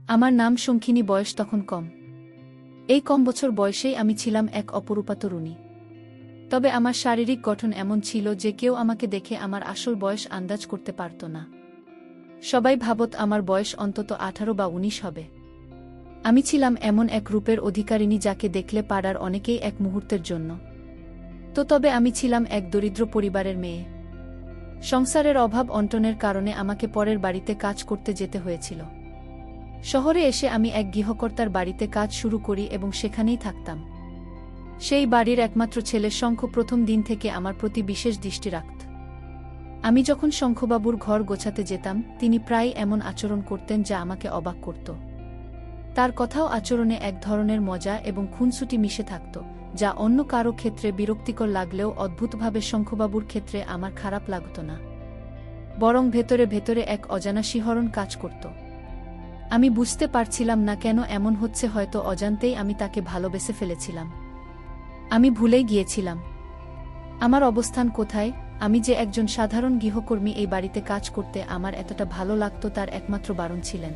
আমার নাম শঙ্খিনী, বয়স তখন কম। এই কম বছর বয়সেই আমি ছিলাম এক অপরূপা তরুণী। তবে আমার শারীরিক গঠন এমন ছিল যে কেউ আমাকে দেখে আমার আসল বয়স আন্দাজ করতে পারত না। সবাই ভাবত আমার বয়স অন্তত 18 বা 19 হবে। আমি ছিলাম এমন এক রূপের অধিকারিণী যাকে দেখলে পাড়ার অনেকেই এক মুহূর্তের জন্য। তবে আমি ছিলাম এক দরিদ্র পরিবারের মেয়ে। সংসারের অভাব অন্টনের কারণে আমাকে পরের বাড়িতে কাজ করতে যেতে হয়েছিল। শহরে এসে আমি এক গৃহকর্তার বাড়িতে কাজ শুরু করি এবং সেখানেই থাকতাম। সেই বাড়ির একমাত্র ছেলে শঙ্খ প্রথম দিন থেকে আমার প্রতি বিশেষ দৃষ্টি রাখত। আমি যখন শঙ্খবাবুর ঘর গোছাতে যেতাম, তিনি প্রায় এমন আচরণ করতেন যা আমাকে অবাক করত। তার কথাও আচরণে এক ধরনের মজা এবং খুনসুটি মিশে থাকত, যা অন্য কারো ক্ষেত্রে বিরক্তিকর লাগলেও অদ্ভুতভাবে শঙ্খবাবুর ক্ষেত্রে আমার খারাপ লাগত না। বরং ভেতরে ভেতরে এক অজানা শিহরণ কাজ করত। আমি বুঝতে পারছিলাম না কেন এমন হচ্ছে, হয়তো অজান্তেই আমি তাকে ভালোবেসে ফেলেছিলাম। আমি ভুলেই গিয়েছিলাম আমার অবস্থান কোথায়। আমি যে একজন সাধারণ গৃহকর্মী, এই বাড়িতে কাজ করতে আমার এতটা ভালো লাগত তার একমাত্র বারণ ছিলেন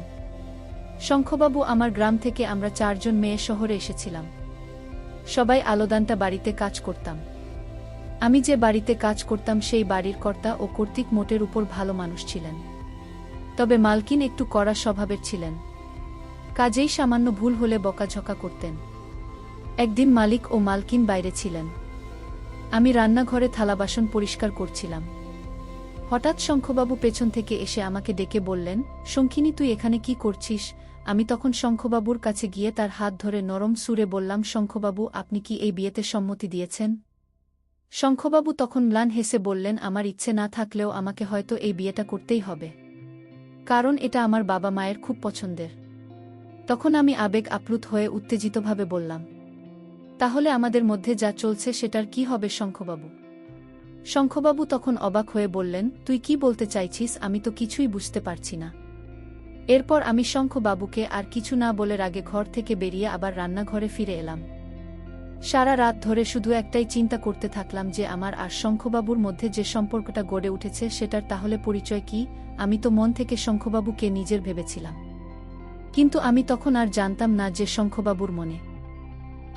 শঙ্খবাবু। আমার গ্রাম থেকে আমরা 4 জন মেয়ে শহরে এসেছিলাম। সবাই আলাদা বাড়িতে কাজ করতাম। আমি যে বাড়িতে কাজ করতাম সেই বাড়ির কর্তা ও কর্তৃক মোটের উপর ভালো মানুষ ছিলেন। তবে মালকিন একটু কড়া স্বভাবের ছিলেন। কাজেই সামান্য ভুল হলে বকাঝকা করতেন। একদিন মালিক ও মালকিন বাইরে ছিলেন। আমি রান্নাঘরে থালাবাসন পরিষ্কার করছিলাম। হঠাৎ শঙ্খবাবু পেছন থেকে এসে আমাকে ডেকে বললেন, শঙ্খিনী, তুই এখানে কি করছিস? আমি তখন শঙ্খবাবুর কাছে গিয়ে তার হাত ধরে নরম সুরে বললাম, শঙ্খবাবু, আপনি কি এই বিয়েতে সম্মতি দিয়েছেন? শঙ্খবাবু তখন ম্লান হেসে বললেন, আমার ইচ্ছে না থাকলেও আমাকে হয়তো এই বিয়েটা করতেই হবে, কারণ এটা আমার বাবা মায়ের খুব পছন্দের। তখন আমি আবেগ আপ্লুত হয়ে উত্তেজিতভাবে বললাম, তাহলে আমাদের মধ্যে যা চলছে সেটার কি হবে শঙ্খবাবু? শঙ্খবাবু তখন অবাক হয়ে বললেন, তুই কি বলতে চাইছিস? আমি তো কিছুই বুঝতে পারছি না। এরপর আমি শঙ্খবাবুকে আর কিছু না বলে রাগে ঘর থেকে বেরিয়ে আবার রান্নাঘরে ফিরে এলাম। সারা রাত ধরে শুধু একটাই চিন্তা করতে থাকলাম যে আমার আর শঙ্খবাবুর মধ্যে যে সম্পর্কটা গড়ে উঠেছে সেটার তাহলে পরিচয় কি? আমি তো মন থেকে শঙ্খবাবুকে নিজের ভেবেছিলাম, কিন্তু আমি তখন আর জানতাম না যে শঙ্খবাবুর মনে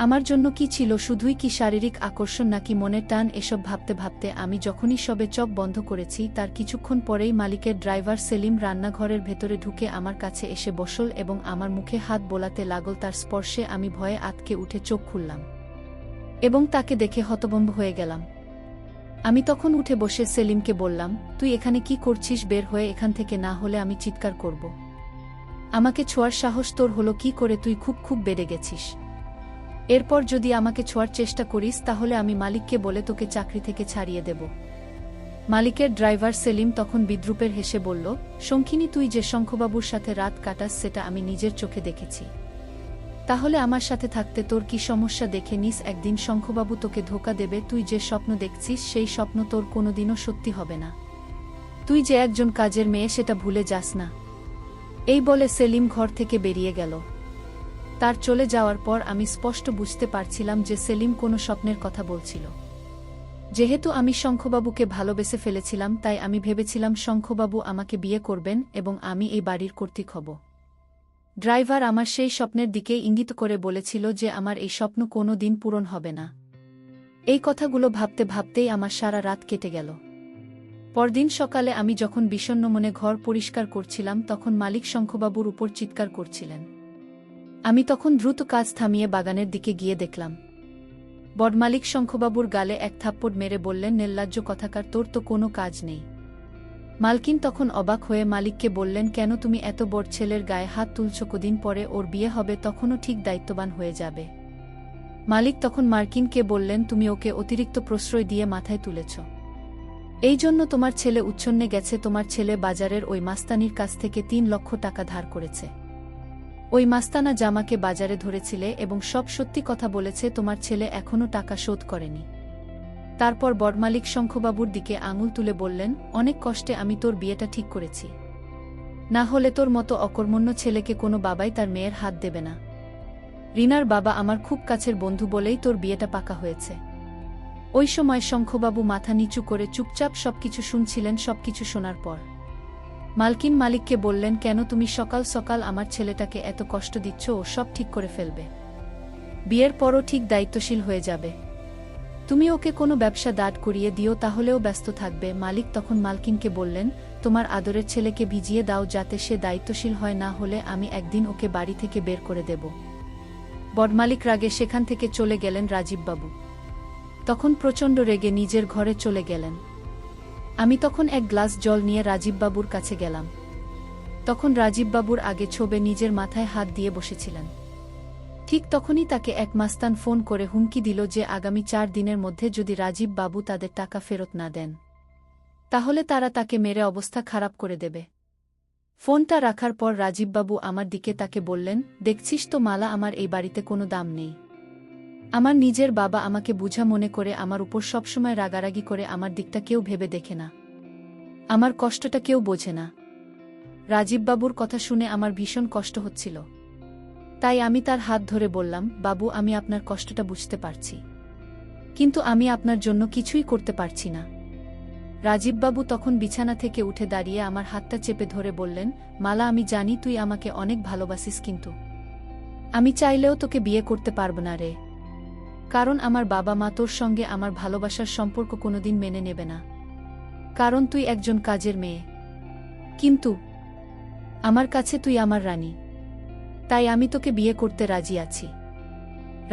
আমার জন্য কি ছিল, শুধুই কি শারীরিক আকর্ষণ নাকি মনের টান। এসব ভাবতে ভাবতে আমি যখনই সবে চোখ বন্ধ করেছি তার কিছুক্ষণ পরেই মালিকের ড্রাইভার সেলিম রান্নাঘরের ভেতরে ঢুকে আমার কাছে এসে বসল এবং আমার মুখে হাত বোলাতে লাগল। তার স্পর্শে আমি ভয়ে আঁতকে উঠে চোখ খুললাম এবং তাকে দেখে হতভম্ব হয়ে গেলাম। আমি তখন উঠে বসে সেলিমকে বললাম, তুই এখানে কি করছিস? বের হয়ে এখান থেকে, না হলে আমি চিৎকার করব। আমাকে ছোঁয়ার সাহস তোর হলো কি করে? তুই খুব বেড়ে গেছিস। এরপর যদি আমাকে ছোঁয়ার চেষ্টা করিস তাহলে আমি মালিককে বলে তোকে চাকরি থেকে ছাড়িয়ে দেব। মালিকের ড্রাইভার সেলিম তখন বিদ্রূপের হেসে বলল, শঙ্খিনী, তুই যে শঙ্খবাবুর সাথে রাত কাটাস সেটা আমি নিজের চোখে দেখেছি। তাহলে আমার সাথে থাকতে তোর কি সমস্যা? দেখে নিস, একদিন শঙ্খবাবু তোকে ধোঁকা দেবে। তুই যে স্বপ্ন দেখছিস সেই স্বপ্ন তোর কোনোদিনও সত্যি হবে না। তুই যে একজন কাজের মেয়ে সেটা ভুলে যাস না। এই বলে সেলিম ঘর থেকে বেরিয়ে গেল। তার চলে যাওয়ার পর আমি স্পষ্ট বুঝতে পারছিলাম যে সেলিম কোনো স্বপ্নের কথা বলছিল। যেহেতু আমি শঙ্খবাবুকে ভালোবেসে ফেলেছিলাম, তাই আমি ভেবেছিলাম শঙ্খবাবু আমাকে বিয়ে করবেন এবং আমি এই বাড়ির কর্তৃক হব। ড্রাইভার আমার সেই স্বপ্নের দিকে ইঙ্গিত করে বলেছিল যে আমার এই স্বপ্ন কোনো দিন পূরণ হবে না। এই কথাগুলো ভাবতে ভাবতেই আমার সারা রাত কেটে গেল। পরদিন সকালে আমি যখন বিষণ্ণ মনে ঘর পরিষ্কার করছিলাম তখন মালিক শঙ্খবাবুর উপর চিৎকার করছিলেন। আমি তখন দ্রুত কাজ থামিয়ে বাগানের দিকে গিয়ে দেখলাম বড়মালিক শঙ্খবাবুর গালে এক থাপ্পড় মেরে বললেন, নির্লজ্জ কথাকার, তোর তো কোনো কাজ নেই। মালকিন তখন অবাক হয়ে মালিককে বললেন, কেন তুমি এত বড় ছেলের গায়ে হাত তুলছ? কদিন পরে ওর বিয়ে হবে, তখনও ঠিক দায়িত্ববান হয়ে যাবে। মালিক তখন মার্কিনকে বললেন, তুমি ওকে অতিরিক্ত প্রশ্রয় দিয়ে মাথায় তুলেছ। এই জন্য তোমার ছেলে উচ্ছন্নে গেছে। তোমার ছেলে বাজারের ওই মাস্তানির কাছ থেকে 3 লক্ষ টাকা ধার করেছে। ওই মাস্তানা জামাকে বাজারে ধরেছিলে এবং সব সত্যি কথা বলেছে। তোমার ছেলে এখনও টাকা শোধ করেনি। তারপর বড়মালিক শঙ্খবাবুর দিকে আঙুল তুলে বললেন, অনেক কষ্টে আমি তোর বিয়েটা ঠিক করেছি, না হলে তোর মতো অকর্মণ্য ছেলেকে কোনো বাবাই তার মেয়ের হাত দেবে না। রিনার বাবা আমার খুব কাছের বন্ধু বলেই তোর বিয়েটা পাকা হয়েছে। ওই সময় শঙ্খবাবু মাথা নিচু করে চুপচাপ সবকিছু শুনছিলেন। সবকিছু শোনার পর মালকিন মালিককে বললেন, কেন তুমি সকাল সকাল আমার ছেলেটাকে এত কষ্ট দিচ্ছ? ও সব ঠিক করে ফেলবে, বিয়ের পরও ঠিক দায়িত্বশীল হয়ে যাবে। তুমি ওকে কোনো ব্যবসা দাঁড় করিয়ে দিও, তাহলেও ব্যস্ত থাকবে। মালিক তখন মালকিনকে বললেন, তোমার আদরের ছেলেকে ভিজিয়ে দাও যাতে সে দায়িত্বশীল হয়, না হলে আমি একদিন ওকে বাড়ি থেকে বের করে দেব। বড়মালিক রাগে সেখান থেকে চলে গেলেন। রাজীববাবু তখন প্রচণ্ড রেগে নিজের ঘরে চলে গেলেন। আমি তখন এক গ্লাস জল নিয়ে রাজীববাবুর কাছে গেলাম। তখন রাজীববাবুর আগে ছোবে নিজের মাথায় হাত দিয়ে বসেছিলেন। ঠিক তখনই তাকে এক মাস্তান ফোন করে হুমকি দিল যে আগামী 4 দিনের মধ্যে যদি রাজীববাবু তাদের টাকা ফেরত না দেন, তাহলে তারা তাকে মেরে অবস্থা খারাপ করে দেবে। ফোনটা রাখার পর রাজীববাবু আমার দিকে তাকে বললেন, দেখছিস তো মালা, আমার এই বাড়িতে কোনো দাম নেই। আমার নিজের বাবা আমাকে বুঝা মনে করে আমার উপর সবসময় রাগারাগি করে, আমার দিকটা কেউ ভেবে দেখে না, আমার কষ্টটা কেউ বোঝে না। রাজীববাবুর কথা শুনে আমার ভীষণ কষ্ট হচ্ছিল। তাই আমি তার হাত ধরে বললাম, বাবু, আমি আপনার কষ্টটা বুঝতে পারছি, কিন্তু আমি আপনার জন্য কিছুই করতে পারছি না। রাজীববাবু তখন বিছানা থেকে উঠে দাঁড়িয়ে আমার হাতটা চেপে ধরে বললেন, মালা, আমি জানি তুই আমাকে অনেক ভালোবাসিস, কিন্তু আমি চাইলেও তোকে বিয়ে করতে পারব না রে। কারণ আমার বাবা মা তোর সঙ্গে আমার ভালোবাসার সম্পর্ক কোনোদিন মেনে নেবে না, কারণ তুই একজন কাজের মেয়ে। কিন্তু আমার কাছে তুই আমার রানী, তাই আমি তোকে বিয়ে করতে রাজি আছি।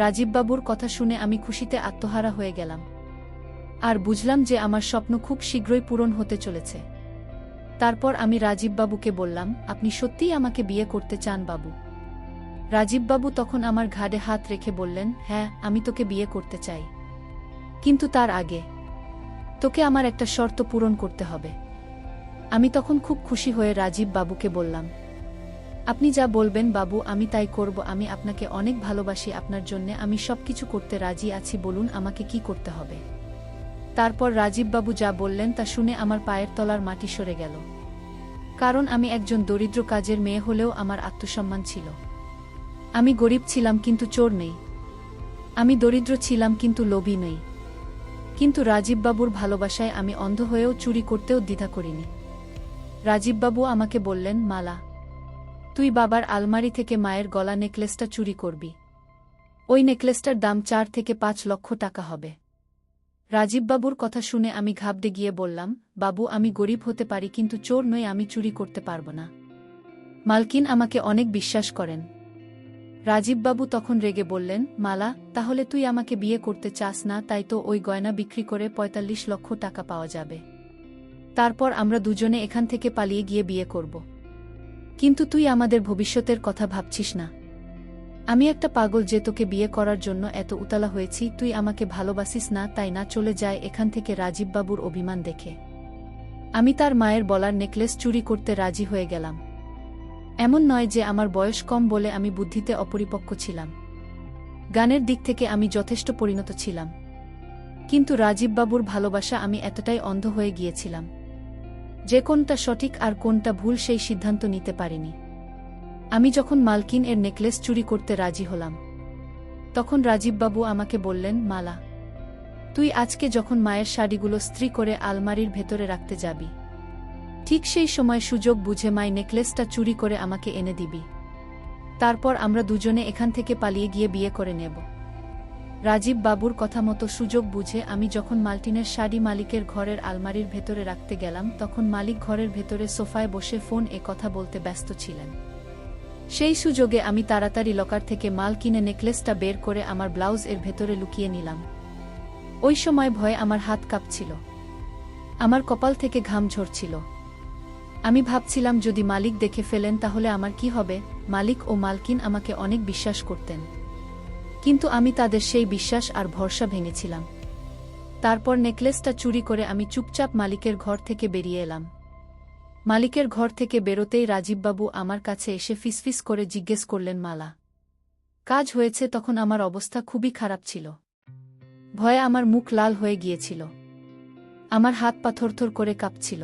রাজীববাবুর কথা শুনে আমি খুশিতে আত্মহারা হয়ে গেলাম, আর বুঝলাম যে আমার স্বপ্ন খুব শীঘ্রই পূরণ হতে চলেছে। তারপর আমি রাজীববাবুকে বললাম, আপনি সত্যিই আমাকে বিয়ে করতে চান বাবু? রাজীববাবু তখন আমার ঘাড়ে হাত রেখে বললেন, হ্যাঁ, আমি তোকে বিয়ে করতে চাই, কিন্তু তার আগে তোকে আমার একটা শর্ত পূরণ করতে হবে। আমি তখন খুব খুশি হয়ে রাজীববাবুকে বললাম, আপনি যা বলবেন বাবু, আমি তাই করব। আমি আপনাকে অনেক ভালোবাসি, আপনার জন্যে আমি সবকিছু করতে রাজি আছি, বলুন আমাকে কি করতে হবে। তারপর রাজীববাবু যা বললেন তা শুনে আমার পায়ের তলার মাটি সরে গেল। কারণ আমি একজন দরিদ্র কাজের মেয়ে হলেও আমার আত্মসম্মান ছিল। আমি গরিব ছিলাম কিন্তু চোর নেই, আমি দরিদ্র ছিলাম কিন্তু লোভী নই। কিন্তু রাজীববাবুর ভালোবাসায় আমি অন্ধ হয়েও চুরি করতেও দ্বিধা করিনি। রাজীববাবু আমাকে বললেন, মালা, তুই বাবার আলমারি থেকে মায়ের গলা নেকলেসটা চুরি করবি। ওই নেকলেসটার দাম 4 থেকে 5 লক্ষ টাকা হবে। রাজীববাবুর কথা শুনে আমি ঘাবড়ে গিয়ে বললাম, বাবু, আমি গরিব হতে পারি কিন্তু চোর নই, আমি চুরি করতে পারব না। মালকিন আমাকে অনেক বিশ্বাস করেন। রাজীববাবু তখন রেগে বললেন, মালা, তাহলে তুই আমাকে বিয়ে করতে চাস না, তাই তো ওই গয়না বিক্রি করে 45 লক্ষ টাকা পাওয়া যাবে। তারপর আমরা দুজনে এখান থেকে পালিয়ে গিয়ে বিয়ে করব। কিন্তু তুই আমাদের ভবিষ্যতের কথা ভাবছিস না। আমি একটা পাগল যে তোকে বিয়ে করার জন্য এত উতালা হয়েছি। তুই আমাকে ভালোবাসিস না, তাই না? চলে যায় এখান থেকে। রাজীববাবুর অভিমান দেখে আমি তার মায়ের বলার নেকলেস চুরি করতে রাজি হয়ে গেলাম। এমন নয় যে আমার বয়স কম বলে আমি বুদ্ধিতে অপরিপক্ক ছিলাম, গানের দিক থেকে আমি যথেষ্ট পরিণত ছিলাম, কিন্তু রাজীববাবুর ভালোবাসা আমি এতটাই অন্ধ হয়ে গিয়েছিলাম যে কোনটা সঠিক আর কোনটা ভুল সেই সিদ্ধান্ত নিতে পারিনি। আমি যখন মালকিন এর নেকলেস চুরি করতে রাজি হলাম, তখন রাজীববাবু আমাকে বললেন, মালা, তুই আজকে যখন মায়ের শাড়িগুলো স্ত্রী করে আলমারির ভেতরে রাখতে যাবি, ঠিক সেই সময় সুযোগ বুঝে মাই নেকলেসটা চুরি করে আমাকে এনে দিবি। তারপর আমরা দুজনে এখান থেকে পালিয়ে গিয়ে বিয়ে করে নেব। রাজীববাবুর কথা মতো সুযোগ বুঝে আমি যখন মালটিনের শাড়ি মালিকের ঘরের আলমারির ভেতরে রাখতে গেলাম, তখন মালিক ঘরের ভেতরে সোফায় বসে ফোন এ কথা বলতে ব্যস্ত ছিলেন। সেই সুযোগে আমি তাড়াতাড়ি লকার থেকে মাল কিনে নেকলেসটা বের করে আমার ব্লাউজ এর ভেতরে লুকিয়ে নিলাম। ওই সময় ভয়ে আমার হাত কাঁপছিল, আমার কপাল থেকে ঘাম ঝরছিল। আমি ভাবছিলাম যদি মালিক দেখে ফেলেন তাহলে আমার কি হবে। মালিক ও মালকিন আমাকে অনেক বিশ্বাস করতেন, কিন্তু আমি তাদের সেই বিশ্বাস আর ভরসা ভেঙেছিলাম। তারপর নেকলেসটা চুরি করে আমি চুপচাপ মালিকের ঘর থেকে বেরিয়ে এলাম। মালিকের ঘর থেকে বেরোতেই রাজীববাবু আমার কাছে এসে ফিসফিস করে জিজ্ঞেস করলেন, মালা, কাজ হয়েছে? তখন আমার অবস্থা খুবই খারাপ ছিল, ভয়ে আমার মুখ লাল হয়ে গিয়েছিল, আমার হাত পা থরথর করে কাঁপছিল।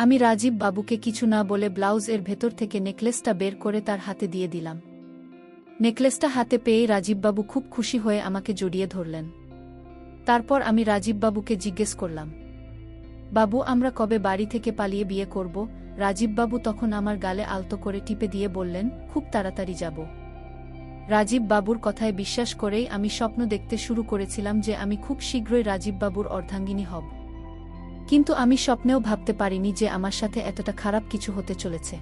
আমি রাজীববাবুকে কিছু না বলে ব্লাউজ এর ভেতর থেকে নেকলেসটা বের করে তার হাতে দিয়ে দিলাম। নেকলেসটা হাতে পেয়েই রাজীববাবু খুব খুশি হয়ে আমাকে জড়িয়ে ধরলেন। তারপর আমি রাজীববাবুকে জিজ্ঞেস করলাম, বাবু, আমরা কবে বাড়ি থেকে পালিয়ে বিয়ে করব? রাজীববাবু তখন আমার গালে আলতো করে টিপে দিয়ে বললেন, খুব তাড়াতাড়ি যাব। রাজীববাবুর কথায় বিশ্বাস করেই আমি স্বপ্ন দেখতে শুরু করেছিলাম যে আমি খুব শীঘ্রই রাজীববাবুর অর্ধাঙ্গিনী হব। কিন্তু আমি স্বপ্নেও ভাবতে পারিনি যে আমার সাথে এতটা খারাপ কিছু হতে চলেছে।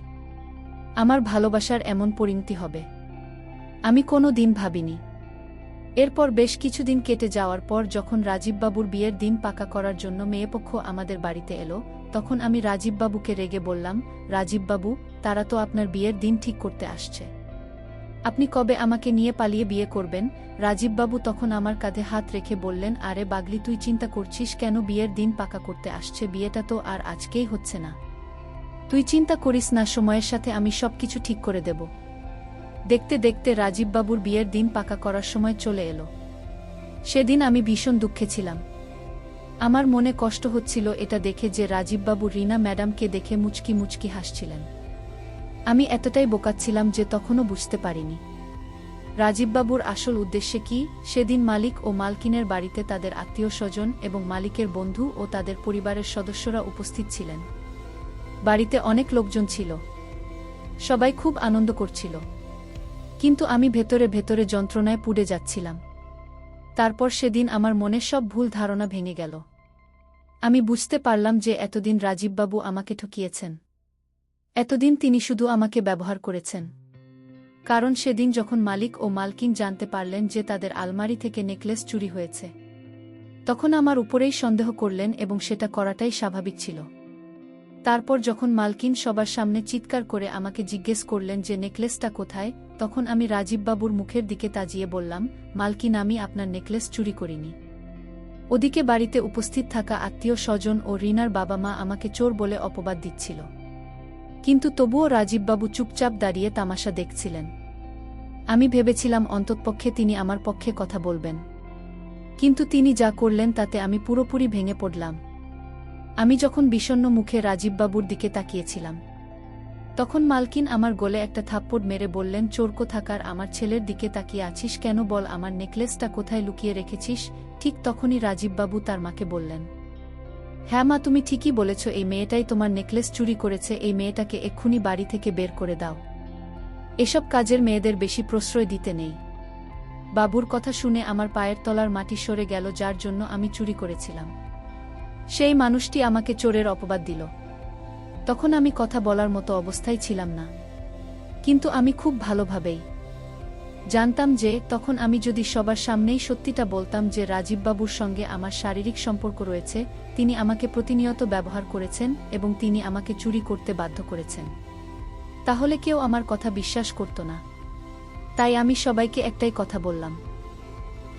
আমার ভালোবাসার এমন পরিণতি হবে আমি কোনো দিন ভাবিনি। এরপর বেশ কিছুদিন কেটে যাওয়ার পর যখন রাজীববাবুর বিয়ের দিন পাকা করার জন্য মেয়েপক্ষ আমাদের বাড়িতে এলো, তখন আমি রাজীববাবুকে রেগে বললাম, রাজীববাবু, তারা তো আপনার বিয়ের দিন ঠিক করতে আসছে। আপনি কবে আমাকে নিয়ে পালিয়ে বিয়ে করবেন? রাজীববাবু তখন আমার কাঁধে হাত রেখে বললেন, আরে বাগলি, তুই চিন্তা করছিস কেন? বিয়ের দিন পাকা করতে আসছে, বিয়েটা তো আর আজকেই হচ্ছে না। তুই চিন্তা করিস না, সময়ের সাথে আমি সবকিছু ঠিক করে দেব। দেখতে দেখতে রাজীববাবুর বিয়ের দিন পাকা করার সময় চলে এলো। সেদিন আমি ভীষণ দুঃখে ছিলাম। আমার মনে কষ্ট হচ্ছিল এটা দেখে যে রাজীববাবু রীনা ম্যাডামকে দেখে মুচকি মুচকি হাসছিলেন। আমি এতটাই বোকাচ্ছিলাম যে তখনও বুঝতে পারিনি রাজীববাবুর আসল উদ্দেশ্যে কি। সেদিন মালিক ও মালকিনের বাড়িতে তাদের আত্মীয়স্বজন এবং মালিকের বন্ধু ও তাদের পরিবারের সদস্যরা উপস্থিত ছিলেন। বাড়িতে অনেক লোকজন ছিল, সবাই খুব আনন্দ করছিল, কিন্তু আমি ভেতরে ভেতরে যন্ত্রণায় পুড়ে যাচ্ছিলাম। তারপর সেদিন আমার মনে সব ভুল ধারণা ভেঙে গেল। আমি বুঝতে পারলাম যে এতদিন রাজীববাবু আমাকে ঠকিয়েছেন। এতদিন তিনি শুধু আমাকে ব্যবহার করেছেন। কারণ সেদিন যখন মালিক ও মালকিন জানতে পারলেন যে তাদের আলমারি থেকে নেকলেস চুরি হয়েছে, তখন আমার উপরেই সন্দেহ করলেন এবং সেটা করাটাই স্বাভাবিক ছিল। তারপর যখন মালকিন সবার সামনে চিৎকার করে আমাকে জিজ্ঞেস করলেন যে নেকলেসটা কোথায়, তখন আমি রাজীববাবুর মুখের দিকে তাজিয়ে বললাম, মালকিন, আমি আপনার নেকলেস চুরি করিনি। ওদিকে বাড়িতে উপস্থিত থাকা আত্মীয় স্বজন ও রীনার বাবা মা আমাকে চোর বলে অপবাদ দিচ্ছিল, কিন্তু তবুও রাজীববাবু চুপচাপ দাঁড়িয়ে তামাশা দেখছিলেন। আমি ভেবেছিলাম অন্ততপক্ষে তিনি আমার পক্ষে কথা বলবেন, কিন্তু তিনি যা করলেন তাতে আমি পুরোপুরি ভেঙে পড়লাম। আমি যখন বিষণ্ণ মুখে রাজীববাবুর দিকে তাকিয়েছিলাম, তখন মালকিন আমার গলে একটা থাপ্পড় মেরে বললেন, চোর কোথাকার, আমার ছেলের দিকে তাকিয়ে আছিস কেন? বল, আমার নেকলেসটা কোথায় লুকিয়ে রেখেছিস? ঠিক তখনই রাজীববাবু তার মাকে বললেন, হ্যাঁ মা, তুমি ঠিকই বলেছ, এই মেয়েটাই তোমার নেকলেস চুরি করেছে। এই মেয়েটাকে এক্ষুনি বাড়ি থেকে বের করে দাও। এসব কাজের মেয়েদের বেশি প্রশ্রয় দিতে নেই। বাবুর কথা শুনে আমার পায়ের তলার মাটি সরে গেল। যার জন্য আমি চুরি করেছিলাম, সেই মানুষটি আমাকে চোরের অপবাদ দিল। তখন আমি কথা বলার মতো অবস্থায় ছিলাম না, কিন্তু আমি খুব ভালোভাবেই জানতাম যে তখন আমি যদি সবার সামনেই সত্যিটা বলতাম যে রাজীববাবুর সঙ্গে আমার শারীরিক সম্পর্ক রয়েছে, তিনি আমাকে প্রতিনিয়ত ব্যবহার করেছেন এবং তিনি আমাকে চুরি করতে বাধ্য করেছেন, তাহলে কেউ আমার কথা বিশ্বাস করত না। তাই আমি সবাইকে একটাই কথা বললাম,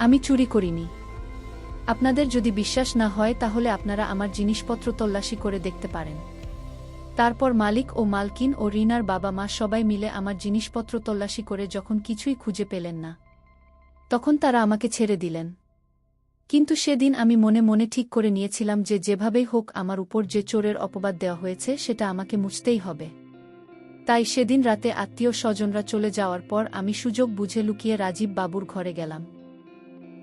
আমি চুরি করিনি। আপনাদের যদি বিশ্বাস না হয় তাহলে আপনারা আমার জিনিসপত্র তল্লাশি করে দেখতে পারেন। তারপর মালিক ও মালকিন ও রীনার বাবা মা সবাই মিলে আমার জিনিসপত্র তল্লাশি করে যখন কিছুই খুঁজে পেলেন না, তখন তারা আমাকে ছেড়ে দিলেন। কিন্তু সেদিন আমি মনে মনে ঠিক করে নিয়েছিলাম যে যেভাবেই হোক আমার উপর যে চোরের অপবাদ দেওয়া হয়েছে সেটা আমাকে মুছতেই হবে। তাই সেদিন রাতে আত্মীয় স্বজনরা চলে যাওয়ার পর আমি সুযোগ বুঝে লুকিয়ে রাজীব বাবুর ঘরে গেলাম।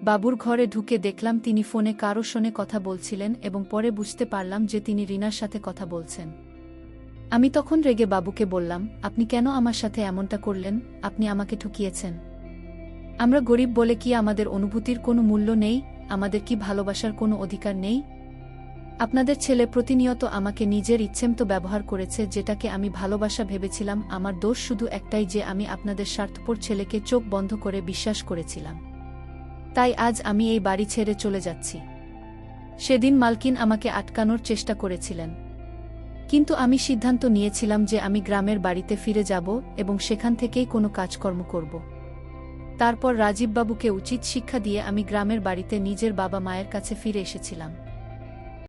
বাবুর ঘরে ঢুকে দেখলাম তিনি ফোনে কারো সঙ্গে কথা বলছিলেন এবং পরে বুঝতে পারলাম যে তিনি রীনার সাথে কথা বলছেন। আমি তখন রেগে বাবুকে বললাম, আপনি কেন আমার সাথে এমনটা করলেন? আপনি আমাকে ঠকিয়েছেন। আমরা গরিব বলে কি আমাদের অনুভূতির কোনো মূল্য নেই? আমাদের কি ভালোবাসার কোনো অধিকার নেই? আপনাদের ছেলে প্রতিনিয়ত আমাকে নিজের ইচ্ছেমতো ব্যবহার করেছে, যেটাকে আমি ভালোবাসা ভেবেছিলাম। আমার দোষ শুধু একটাই যে আমি আপনাদের স্বার্থপর ছেলেকে চোখ বন্ধ করে বিশ্বাস করেছিলাম। তাই আজ আমি এই বাড়ি ছেড়ে চলে যাচ্ছি। সেদিন মালকিন আমাকে আটকানোর চেষ্টা করেছিলেন, কিন্তু আমি সিদ্ধান্ত নিয়েছিলাম যে আমি গ্রামের বাড়িতে ফিরে যাব এবং সেখান থেকেই কোনো কাজকর্ম করব। তারপর রাজীববাবুকে উচিত শিক্ষা দিয়ে আমি গ্রামের বাড়িতে নিজের বাবা মায়ের কাছে ফিরে এসেছিলাম।